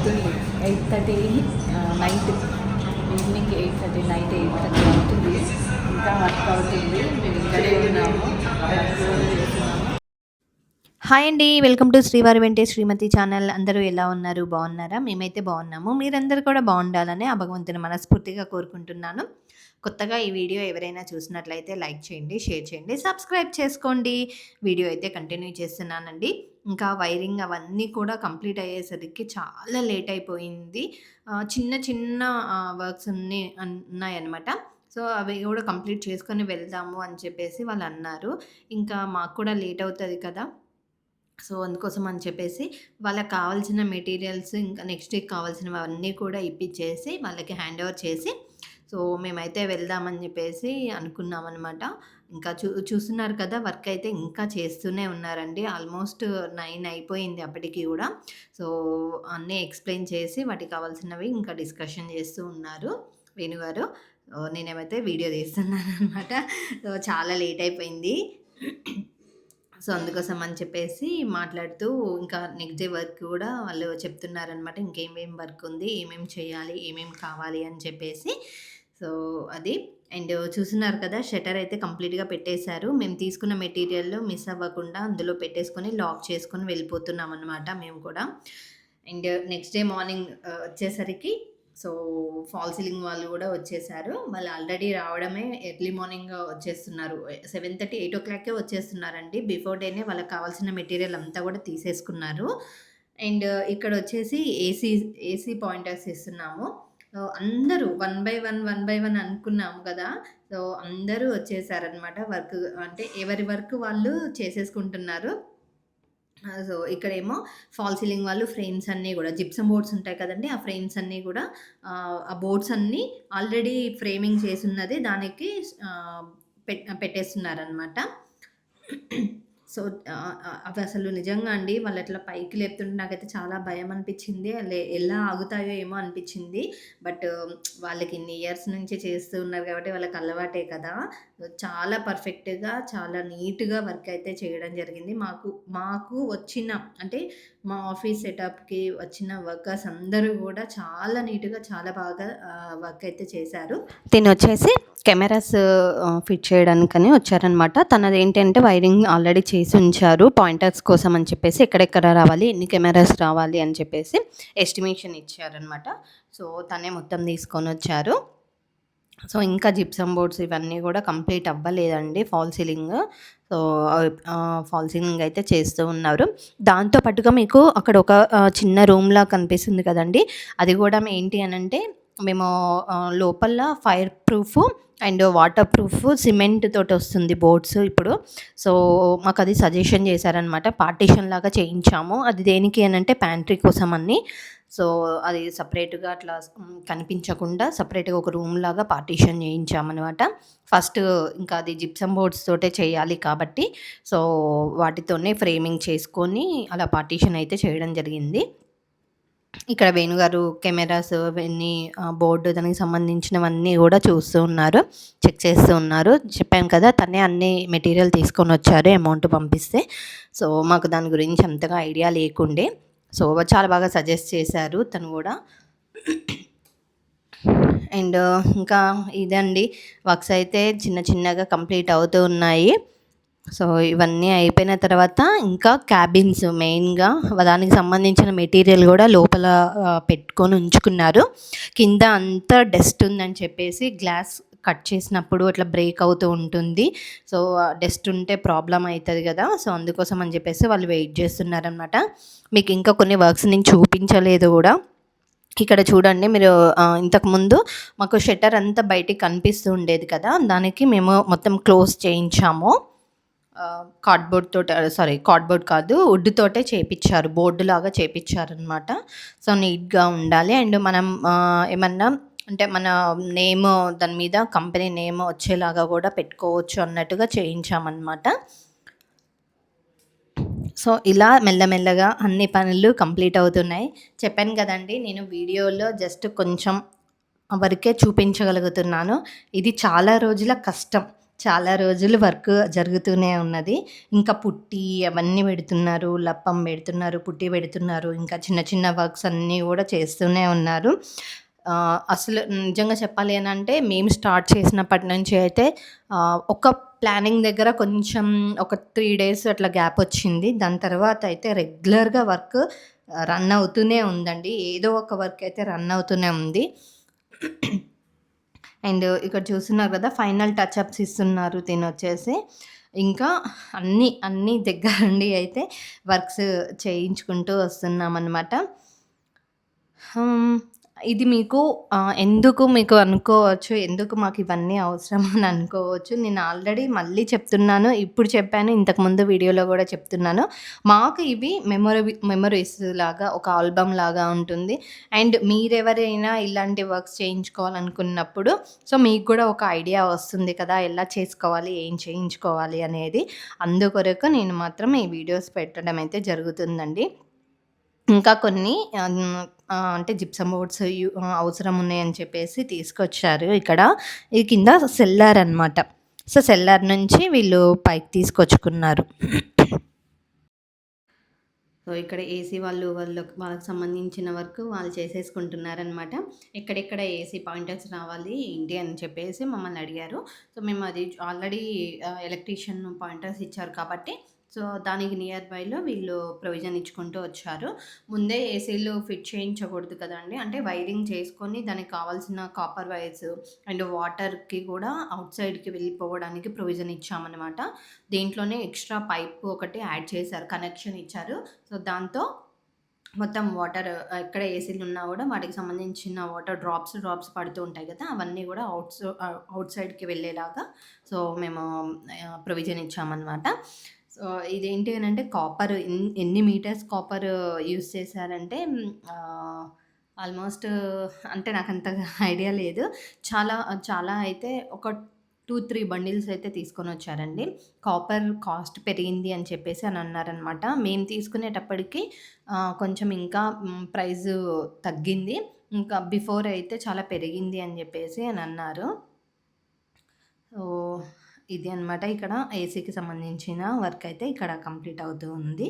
అవుతుంది. 8:30 night, evening 8:30, night 8:30 అవుతుంది. ఇంకా వర్క్ అవుతుంది. మేము ఇక్కడే ఉన్నాము, వర్క్ చేస్తున్నాము. హాయ్ అండి, వెల్కమ్ టు శ్రీవారి వెంటే శ్రీమతి ఛానల్. అందరూ ఎలా ఉన్నారు? బాగున్నారా? మేమైతే బాగున్నాము. మీరందరూ కూడా బాగుండాలని ఆ భగవంతుని మనస్ఫూర్తిగా కోరుకుంటున్నాను. కొత్తగా ఈ వీడియో ఎవరైనా చూసినట్లయితే లైక్ చేయండి, షేర్ చేయండి, సబ్స్క్రైబ్ చేసుకోండి. వీడియో అయితే కంటిన్యూ చేస్తున్నానండి. ఇంకా వైరింగ్ అవన్నీ కూడా కంప్లీట్ అయ్యేసరికి చాలా లేట్ అయిపోయింది. చిన్న చిన్న వర్క్స్ అన్నీ ఉన్నాయన్నమాట. సో అవి కూడా కంప్లీట్ చేసుకొని వెళ్దాము అని చెప్పేసి వాళ్ళు అన్నారు. ఇంకా మాకు కూడా లేట్ అవుతుంది కదా, సో అందుకోసం అని చెప్పేసి వాళ్ళకి కావాల్సిన మెటీరియల్స్ ఇంకా నెక్స్ట్ వీక్ కావాల్సినవన్నీ కూడా ఇప్పించేసి వాళ్ళకి హ్యాండ్ ఓవర్ చేసి, సో మేమైతే వెళ్దామని చెప్పేసి అనుకున్నామనమాట. ఇంకా చూస్తున్నారు కదా, వర్క్ అయితే ఇంకా చేస్తూనే ఉన్నారండి. ఆల్మోస్ట్ 9 అయిపోయింది అప్పటికి కూడా. సో అన్నీ ఎక్స్ప్లెయిన్ చేసి వాటికి కావాల్సినవి ఇంకా డిస్కషన్ చేస్తూ ఉన్నారు వేణుగారు. నేనేమైతే వీడియో తీస్తున్నాను అనమాట. సో చాలా లేట్ అయిపోయింది. సో అందుకోసం అని చెప్పేసి మాట్లాడుతూ ఇంకా నెక్స్ట్ డే వర్క్ కూడా వాళ్ళు చెప్తున్నారనమాట. ఇంకేమేం వర్క్ ఉంది, ఏమేమి చేయాలి, ఏమేమి కావాలి అని చెప్పేసి. సో అది. అండ్ చూస్తున్నారు కదా, షట్టర్ అయితే కంప్లీట్‌గా పెట్టేశారు. మేము తీసుకున్న మెటీరియల్ మిస్ అవ్వకుండా అందులో పెట్టేసుకొని లాక్ చేసుకొని వెళ్ళిపోతున్నామనమాట మేము కూడా. అండ్ నెక్స్ట్ డే మార్నింగ్ వచ్చేసరికి సో ఫాల్ సీలింగ్ వాళ్ళు కూడా వచ్చేసారు. వాళ్ళు ఆల్రెడీ రావడమే ఎర్లీ మార్నింగ్ వచ్చేస్తున్నారు. 7:30, 8:00కే వచ్చేస్తున్నారండి. బిఫోర్ డేనే వాళ్ళకి కావాల్సిన మెటీరియల్ అంతా కూడా తీసేసుకున్నారు. అండ్ ఇక్కడ వచ్చేసి ఏసీ పాయింటర్స్ ఇస్తున్నాము. అందరూ వన్ బై వన్ అనుకున్నాము కదా, సో అందరూ వచ్చేసారనమాట. వర్క్ అంటే ఎవరి వర్క్ వాళ్ళు చేసేసుకుంటున్నారు. సో ఇక్కడేమో ఫాల్ సీలింగ్ వాళ్ళు ఫ్రేమ్స్ అన్నీ గూడా జిప్సమ్ బోర్డ్స్ ఉంటాయి కదండీ! ఆ ఫ్రేమ్స్ అన్నీ గూడా ఆ బోర్డ్స్ అన్నీ ఆల్రెడీ ఫ్రేమింగ్ చేసున్నది దానికి పెట్టేస్తున్నారనమాట. సో అవి అసలు నిజంగా అండి వాళ్ళు అట్లా పైకి లేపుతుంటే నాకైతే చాలా భయం అనిపించింది. ఎలా ఆగుతాయో ఏమో అనిపించింది. బట్ వాళ్ళకి ఇన్ని ఇయర్స్ నుంచి చేస్తూ ఉన్నారు కాబట్టి వాళ్ళకి అలవాటే కదా! చాలా పర్ఫెక్ట్‌గా, చాలా నీట్‌గా వర్క్ అయితే చేయడం జరిగింది. మాకు వచ్చిన అంటే మా ఆఫీస్ సెటప్‌కి వచ్చిన వర్కర్స్ అందరూ గూడా చాలా నీట్‌గా, చాలా బాగా వర్క్ అయితే చేశారు. తినొచ్చేసి కెమెరాస్ ఫిట్ చేయడానికని వచ్చారనమాట. తనదేంటంటే వైరింగ్ ఆల్రెడీ చేసి ఉంచారు పాయింటర్స్ కోసం అని చెప్పేసి, ఎక్కడెక్కడ రావాలి, ఎన్ని కెమెరాస్ రావాలి అని చెప్పేసి ఎస్టిమేషన్ ఇచ్చారనమాట. సో తనే మొత్తం తీసుకొనొచ్చారు. సో ఇంకా జిప్సమ్ బోర్డ్స్ ఇవన్నీ కూడా కంప్లీట్ అవ్వలేదండి fall ceiling. So fall ceiling అయితే చేస్తూ ఉన్నారు. దాంతో పాటుగా మీకు అక్కడ ఒక చిన్న రూమ్‌లా కనిపిస్తుంది కదండీ! అది కూడా ఏంటి అనంటే మేము లోపల fire proof and water proof cement తోటి వస్తుంది బోర్డ్స్ ఇప్పుడు. సో మాకది సజెషన్ చేశారనమాట. పార్టిషన్ లాగా చేయించాము. అది దేనికి అనంటే ప్యాంట్రీ కోసం అని. సో అది సపరేట్‌గా అట్లా కనిపించకుండా సపరేట్‌గా ఒక రూమ్‌లాగా పార్టిషన్ చేయించామనమాట. ఫస్ట్ ఇంకా అది జిప్సమ్ బోర్డ్స్ తోటే చేయాలి కాబట్టి, సో వాటితోనే ఫ్రేమింగ్ చేసుకొని అలా పార్టిషన్ అయితే చేయడం జరిగింది. ఇక్కడ వేణుగారు కెమెరాస్ అవన్నీ బోర్డు దానికి సంబంధించినవన్నీ కూడా చూస్తూ ఉన్నారు. చెక్ చేస్తూ ఉన్నారు. చెప్పాను కదా, తనే అన్ని మెటీరియల్ తీసుకొనొచ్చారు అమౌంట్ పంపిస్తే. సో మాకు దాని గురించి అంతగా ఐడియా లేకుండే. సో చాలా బాగా సజెస్ట్ చేశారు తను గూడా. అండ్ ఇంకా ఇదండి, వర్క్స్ అయితే చిన్న చిన్నగా కంప్లీట్ అవుతూ ఉన్నాయి. సో ఇవన్నీ అయిపోయిన తర్వాత ఇంకా క్యాబిన్స్ మెయిన్‌గా దానికి సంబంధించిన మెటీరియల్ గూడా లోపల పెట్టుకొని ఉంచుకున్నారు. కింద అంతా డస్ట్ ఉందని చెప్పేసి గ్లాస్ కట్ చేసినప్పుడు అట్లా బ్రేక్ అవుతూ ఉంటుంది. సో డస్ట్ ఉంటే ప్రాబ్లమ్ అయితది గదా! సో అందుకోసం అని చెప్పేసి వాళ్ళు వెయిట్ చేస్తున్నారనమాట. మీకు ఇంకా కొన్ని వర్క్స్ నేను చూపించలేదు గూడా. ఇక్కడ చూడండి మీరు, ఇంతకుముందు మాకు షట్టర్ అంతా బయటికి కనిపిస్తూ ఉండేది కదా, దానికి మేము మొత్తం క్లోజ్ చేయించాము. కార్డ్‌బోర్డ్ కాదు, వుడ్ తోటే చేపిచ్చారు. బోర్డులాగా చేపిచ్చారనమాట. సో నీట్‌గా ఉండాలి. అండ్ మనం ఏమన్నా అంటే మన నేమ్ దాని మీద కంపెనీ నేమ్ వచ్చేలాగా కూడా పెట్టుకోవచ్చు అన్నట్టుగా చేయించామన్నమాట. సో ఇలా మెల్లమెల్లగా అన్ని పనులు కంప్లీట్ అవుతున్నాయి. చెప్పాను కదండీ, నేను వీడియోలో జస్ట్ కొంచెం వరకే చూపించగలుగుతున్నాను. ఇది చాలా రోజుల కష్టం. చాలా రోజులు వర్క్ జరుగుతూనే ఉన్నది. ఇంకా పుట్టి అవన్నీ పెడుతున్నారు. లప్పం పెడుతున్నారు. పుట్టి పెడుతున్నారు. ఇంకా చిన్న చిన్న వర్క్స్ అన్నీ గూడా చేస్తూనే ఉన్నారు. అసలు నిజంగా చెప్పాలి అనంటే మేము స్టార్ట్ చేసినప్పటి నుంచి అయితే ఒక ప్లానింగ్ దగ్గర కొంచెం ఒక 3 డేస్ అట్లా గ్యాప్ వచ్చింది. దాని తర్వాత అయితే రెగ్యులర్‌గా వర్క్ రన్ అవుతూనే ఉందండి. ఏదో ఒక వర్క్ అయితే రన్ అవుతూనే ఉంది. అండ్ ఇక్కడ చూస్తున్నారు కదా! ఫైనల్ టచ్ అప్స్ ఇస్తున్నారు తినొచ్చేసి. ఇంకా అన్నీ దగ్గరుండి అయితే వర్క్స్ చేయించుకుంటూ వస్తున్నామనమాట. హ్మ్. ఇది మీకు ఎందుకు మీకు అనుకోవచ్చు, ఎందుకు మాకివన్నీ అవసరమని అనుకోవచ్చు. నేను ఆల్రెడీ మళ్ళీ చెప్తున్నాను. ఇప్పుడు చెప్పాను. ఇంతకుముందు వీడియోలో గూడా చెప్తున్నాను. మాకు ఇవి మెమోరీస్ లాగా ఒక ఆల్బమ్ లాగా ఉంటుంది. అండ్ మీరెవరైనా ఇలాంటి వర్క్స్ చేయించుకోవాలనుకున్నప్పుడు మీకు గూడా ఒక ఐడియా వస్తుంది కదా! ఎలా చేసుకోవాలి, ఏం చేయించుకోవాలి అనేది. అందుకొరకు నేను మాత్రం ఈ వీడియోస్ పెట్టడం అయితే జరుగుతుందండి. ఇంకా కొన్ని అంటే జిప్సమ్ బోర్డ్స్ అవసరం ఉన్నాయని చెప్పేసి తీసుకొచ్చారు ఇక్కడ. ఇది కింద సెల్లార్ అనమాట. సో, సెల్లార్ నుంచి వీళ్ళు పైకి తీసుకొచ్చుకున్నారు. సో, ఇక్కడ ఏసీ వాళ్ళకి సంబంధించిన వర్క్ వాళ్ళు చేసేసుకుంటున్నారనమాట. ఎక్కడెక్కడ ఏసీ పాయింటర్స్ రావాలి ఏంటి అని చెప్పేసి మమ్మల్ని అడిగారు. సో, మేము అది ఆల్రెడీ ఎలక్ట్రీషియన్ పాయింటర్స్ ఇచ్చారు కాబట్టి దానికి నియర్ బైలో వీళ్ళు ప్రొవిజన్ ఇచ్చుకుంటూ వచ్చారు. ముందే ఏసీలు ఫిట్ చేయించకూడదు కదండీ! అంటే వైరింగ్ చేసుకొని దానికి కావాల్సిన కాపర్ వైర్స్ అండ్ వాటర్‌కి కూడా ఔట్ సైడ్‌కి వెళ్ళిపోవడానికి ప్రొవిజన్ ఇచ్చామనమాట. దీంట్లోనే ఎక్స్‌ట్రా పైప్ ఒకటి యాడ్ చేశారు. కనెక్షన్ ఇచ్చారు. సో, దాంతో మొత్తం వాటర్ ఎక్కడ ఏసీలున్నా గూడా వాటికి సంబంధించిన వాటర్ డ్రాప్స్ పడుతూ ఉంటాయి గదా! అవన్నీ గూడా ఔట్ సైడ్‌కి వెళ్ళేలాగా మేము ప్రొవిజన్ ఇచ్చామనమాట. సో, ఇదేంటి అనంటే కాపర్ ఎన్ని మీటర్స్ కాపర్ యూజ్ చేశారంటే ఆల్మోస్ట్ అంటే నాకంతగా ఐడియా లేదు. చాలా చాలా అయితే ఒక 2, 3 బండిల్స్ అయితే తీసుకొనొచ్చారండి. కాపర్ కాస్ట్ పెరిగింది అని చెప్పేసి అన్నారనమాట. మేము తీసుకునేటప్పటికి కొంచెం ఇంకా ప్రైజు తగ్గింది. ఇంకా బిఫోర్ అయితే చాలా పెరిగింది అని జెప్పేసి అన్నారు. సో, ఇది అనమాట ఇక్కడ ఏసీకి సంబంధించిన వర్క్ అయితే ఇక్కడ కంప్లీట్ అవుతూ ఉంది.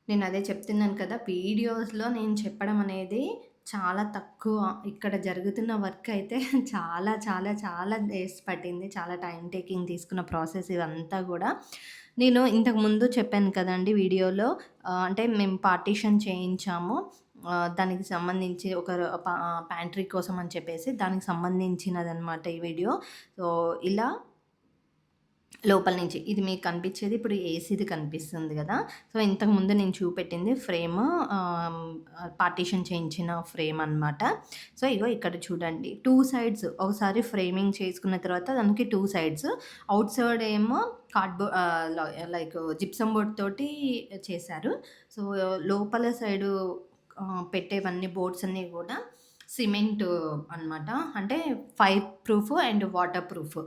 నేను అదే చెప్తున్నాను కదా! వీడియోస్‌లో నేను చెప్పడం అనేది చాలా తక్కువ. ఇక్కడ జరుగుతున్న వర్క్ అయితే చాలా డేస్ పట్టింది. చాలా టైమ్ టేకింగ్ తీసుకున్న ప్రాసెస్ ఇదంతా గూడా. నేను ఇంతకుముందు చెప్పాను కదండీ వీడియోలో అంటే మేము పార్టిషన్ చేయించాము. దానికి సంబంధించి ప్యాంట్రీ కోసం అని చెప్పేసి దానికి సంబంధించినదనమాట ఈ వీడియో. సో, ఇలా లోపల నుంచి ఇది మీకు కనిపించేది ఇప్పుడు ఏసీది కనిపిస్తుంది గదా! సో, ఇంతకుముందు నేను చూపెట్టింది ఫ్రేము పార్టిషన్ చేయించిన ఫ్రేమ్ అనమాట. సో, ఇగో ఇక్కడ చూడండి 2 సైడ్స్ ఒకసారి ఫ్రేమింగ్ చేసుకున్న తర్వాత దానికి 2 సైడ్స్ ఔట్ సైడ్ ఏమో లైక్ జిప్సమ్ బోర్డ్ తోటి చేశారు. సో, లోపల సైడు పెట్టేవన్నీ బోర్డ్స్ అన్నీ గూడా సిమెంటు అనమాట. అంటే fire proof and water proof.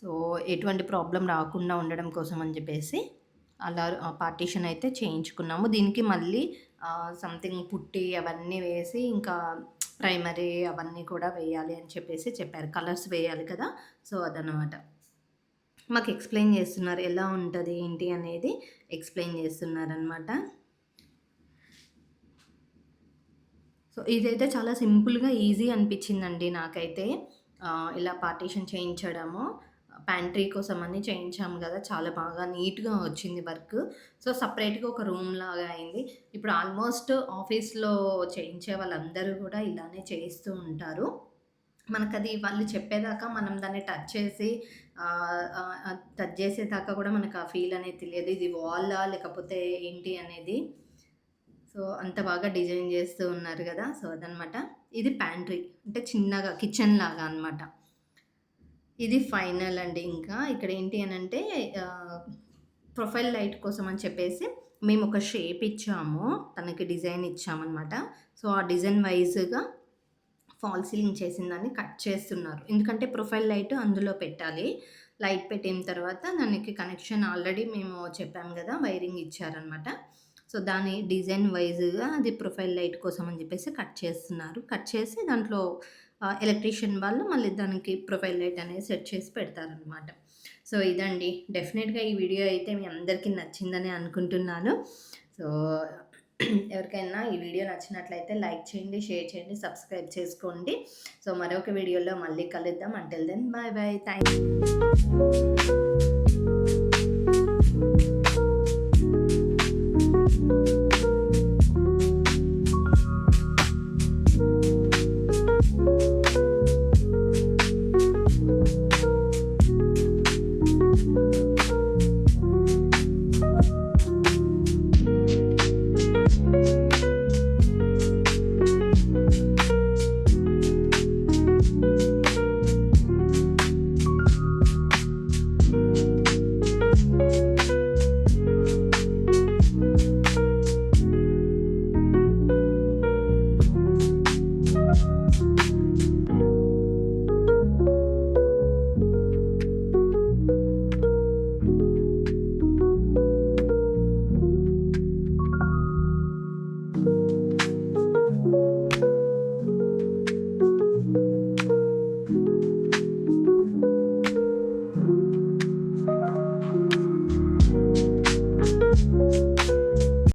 So, ఎటువంటి ప్రాబ్లమ్ రాకుండా ఉండడం కోసం అని జెప్పేసి అలా పార్టిషన్ అయితే చేయించుకున్నాము. దీనికి మళ్ళీ సంథింగ్ పుట్టి అవన్నీ వేసి ఇంకా ప్రైమరీ అవన్నీ కూడా వేయాలి అని చెప్పేసి చెప్పారు. కలర్స్ వేయాలి కదా! సో, అదనమాట. మాకు ఎక్స్‌ప్లెయిన్ జేస్తున్నారు. ఎలా ఉంటది ఏంటి అనేది ఎక్స్‌ప్లెయిన్ జేస్తున్నారనమాట. సో, ఇదైతే చాలా సింపుల్‌గా ఈజీ అనిపిచ్చిందండి నాకైతే. ఇలా పార్టిషన్ చేయించడము. ప్యాంట్రీ కోసమని చేయించాము గదా! చాలా బాగా నీట్‌గా వచ్చింది వర్క్. సో, సెపరేట్‌గా ఒక రూమ్‌లాగా అయింది. ఇప్పుడు ఆల్మోస్ట్ ఆఫీస్‌లో చేయించే వాళ్ళందరూ గూడా ఇలానే చేయిస్తూ ఉంటారు. మనకది వాళ్ళు చెప్పేదాకా మనం దాన్ని టచ్ చేసేదాకా గూడా మనకు ఆ ఫీల్ అనేది తెలియదు. ఇది వాలా లేకపోతే ఏంటి అనేది. సో, అంత బాగా డిజైన్ జేస్తూ ఉన్నారు గదా! సో, అదనమాట. ఇది ప్యాంట్రీ. అంటే చిన్నగా కిచెన్‌లాగా అనమాట. ఇది ఫైనల్ అండి ఇంకా. ఇక్కడేంటి అనంటే ఆహ్, ప్రొఫైల్ లైట్ కోసం అని చెప్పేసి మేమొక షేప్ ఇచ్చాము. తనకి డిజైన్ ఇచ్చామనమాట. సో, ఆ డిజైన్ వైస్‌గా ఫాల్ సీలింగ్ చేసిందాన్ని కట్ చేస్తున్నారు. ఎందుకంటే ప్రొఫైల్ లైట్ అందులో పెట్టాలి. లైట్ పెట్టిన తర్వాత దానికి కనెక్షన్ ఆల్రెడీ మేము చెప్పాము గదా! వైరింగ్ ఇచ్చారనమాట. సో, దాని డిజైన్ వైస్‌గా అది ప్రొఫైల్ లైట్ కోసం అని జెప్పేసి కట్ చేస్తున్నారు. కట్ చేసి దాంట్లో ఎలక్ట్రీషియన్ వాళ్ళు మళ్ళీ దానికి ప్రొఫైల్ లైట్ అనేది సెట్ చేసి పెడతారనమాట. సో, ఇదండి. డెఫినెట్‌గా ఈ వీడియో అయితే మీ అందరికీ నచ్చిందని అనుకుంటున్నాను. సో, ఎవరికైనా ఈ వీడియో నచ్చినట్లయితే లైక్ చేయండి, షేర్ చేయండి, సబ్స్క్రైబ్ చేసుకోండి. సో, మరొక వీడియోలో మళ్ళీ కలుద్దాం. Until then bye bye. Thank you.